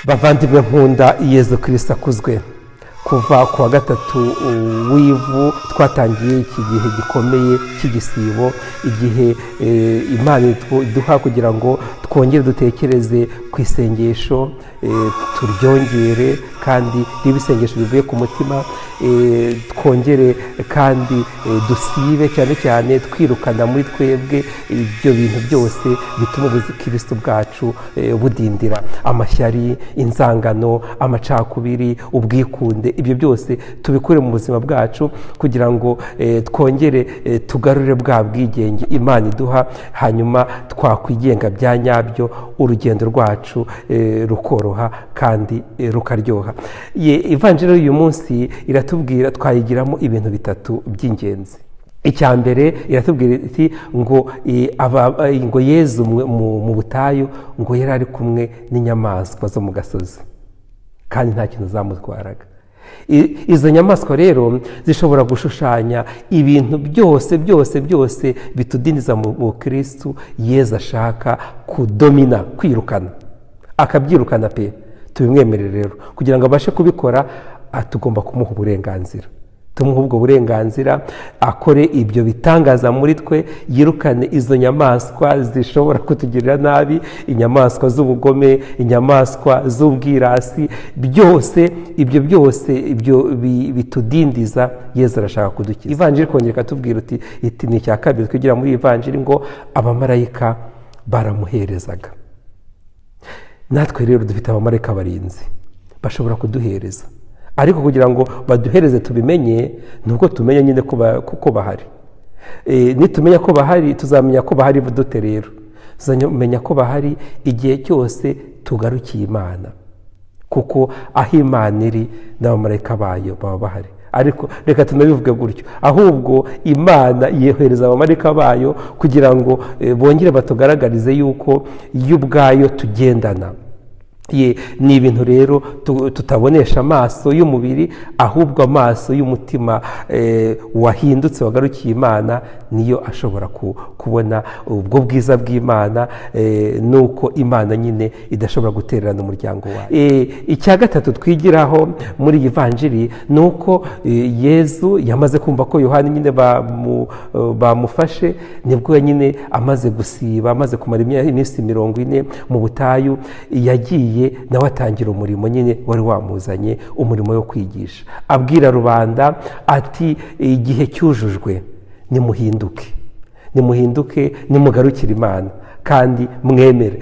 bavandimwe nkunda Yezu Kristo akuzwe. Kuva ku wa gatatu w'ivu twatangiye iki gihe gikomeye cy'igisibo, igihe Imana iduha kugira ngo twongere dutekereze ku isengesho, turyongere kandi ribe isengesho bivuye ku mutima, twongere kandi dusibe cyane cyane twirukana muri twebwe ibyo bintu byose bituma ubukristo bwacu budindira, amashyari, inzangano, amacakubiri, ubwikunde, ibyo byose tubikure mu buzima bwacu kugira ngo twongere tugarure bwa bwigenge Imana iduha, hanyuma twakwigenga bya nyabyo, urugendo rwacu rukoroha kandi rukaryoha. Ivanjiri y'uyu munsi iratubwira, twayigiramo ibintu bitatu by'ingenzi. Icya mbere iratubwira iti ngo Yezu mu butayu ngo yari ari kumwe n'inyamaswa zo mu gasozi kandi nta kintu zamutwaraga. Izo nyamaswa rero zishobora gushushanya ibintu byose bitudiniza mu Kristo Yezu ashaka kudomina, kwirukana, akabyirukana pe. Tubimwemerere rero kugira ngo abashe kubikora, tugomba kumuha uburenganzira, tumuha ubwo burenganzira, akore ibyo bitangaza muri twe, yirukane izo nyamaswa zishobora kutugirira nabi, inyamaswa z'ubugome, inyamaswa z'ubwirasi, byose ibyo bitudindiza Yezu arashaka kudukiza. Ivanjiri kongera ikatubwira iti ni icya kabiri twigira muri Ivanjiri ngo abamarayika baramuherezaga. Natwe rero dufite abamarayika barinzi bashobora kuduhereza, ariko kugira ngo baduhereze tubimenye, nubwo tumenya nyine kuko bahari. Nitumenya ko bahari, tuzamenya ko bahari budute rero. Tuzamenya ko bahari igihe cyose tugarukiye Imana, kuko aho Imana iri n'abamarayika bayo baba bahari. Ariko reka tunabivuge gutyo, ahubwo Imana yohereza abamarayika bayo kugira ngo bongere batugaragarize yuko yo ubwayo tugendana. Ni ibintu rero tutabonesha amaso y'umubiri, ahubwo amaso y'umutima wahindutse wagarukiye Imana niyo ashobora kubona ubwo bwiza bw'Imana, nuko Imana nyine idashobora gutererana umuryango wayo. Icya gatatu twigiraho muri iyi Ivanjiri ni uko Yezu yamaze kumva ko Yohana nyine bamufashe, nibwo nyine amaze gusiba, amaze kumara iminsi 40 mu butayu, yagiye nawe atangira umurimo nyine wari wamuzanye, umurimo wo kwigisha, abwira rubanda ati igihe cyujujwe, nimuhinduke nimugarukire Imana kandi mwemere.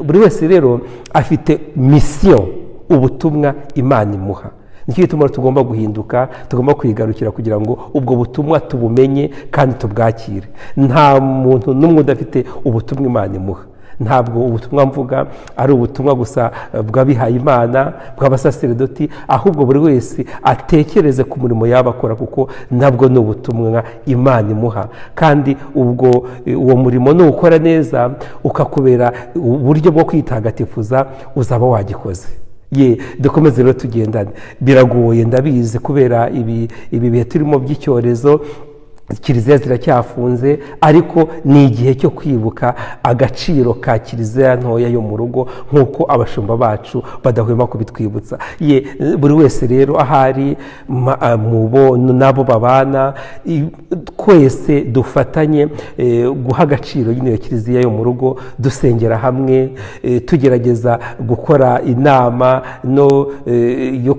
Buri wese rero afite misiyo, ubutumwa Imana imuha. Nicyo gituma tugomba guhinduka, tugomba kwigarukira kugira ngo ubwo butumwa tubumenye kandi tubwakire. Nta muntu n'umwe udafite ubutumwa Imana imuha. Ntabwo ubutumwa mvuga ari ubutumwa gusa bw'abihaye Imana, bw'abasaseredoti, ahubwo buri wese atekereze ku murimo yaba akora, kuko nabwo ni ubutumwa Imana imuha. Kandi uwo murimo nuwukora neza, ukakubera uburyo bwo kwitagatifuza, uzaba wagikoze. Dukomeze rero tugendane. Biragoye ndabizi, kubera ibi bihe turimo by'icyorezo, Kiliziya ziracyafunze, ariko ni igihe cyo kwibuka agaciro ka Kiliziya ntoya yo mu rugo, nk'uko abashumba bacu badahwema kubitwibutsa. Buri wese rero ahari nabo babana, twese dufatanye guha agaciro iyo Kiliziya yo mu rugo, dusengera hamwe, tugerageza gukora inama yo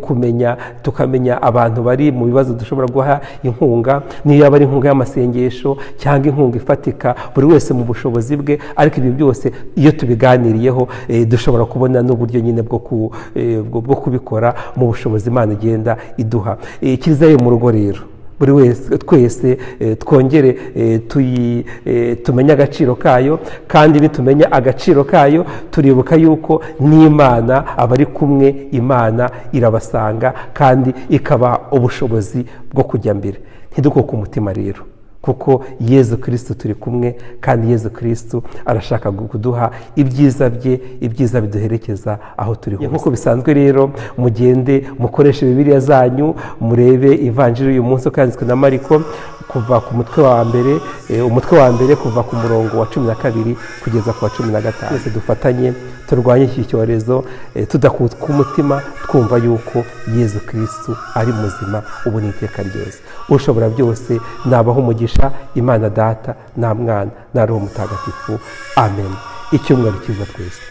tukamenya abantu bari mu bibazo dushobora guha inkunga, niyo yaba ari inkunga y'amasengesho cyangwa inkunga ifatika, buri wese mu bushobozi bwe. Ariko ibi byose iyo tubiganiriyeho, dushobora kubona n'uburyo nyine bwo kubikora mu bushobozi Imana igenda iduha. Kiliziya yo mu rugo rero, buri wese, twese twongere tumenye agaciro kayo, kandi nitumenya agaciro kayo turibuka yuko n'Imana abari kumwe, Imana irabasanga kandi ikaba ubushobozi bwo kujya mbere. Ntidukuke umutima rero, kuko Yezu Kristo turi kumwe, kandi Yezu Kristo arashaka kuduha ibyiza bye, ibyiza biduherekeza aho turi hose. Nk'uko bisanzwe rero, mugende mukoreshe Bibiliya zanyu, murebe Ivanjiri uyu munsi uko yanditswe na Mariko, kuva ku mutwe wa mbere, umutwe wa mbere kuva ku murongo wa 12 kugeza ku wa 15. Twese dufatanye turwanye iki cyorezo tudakutwa umutima, twumva yuko Yezu Kristo ari muzima ubu n'iteka ryose. Ushobora byose nabaho umugisha, Imana Data na Mwana na Roho Mutagatifu. Amen. Icyumweru cyiza twese.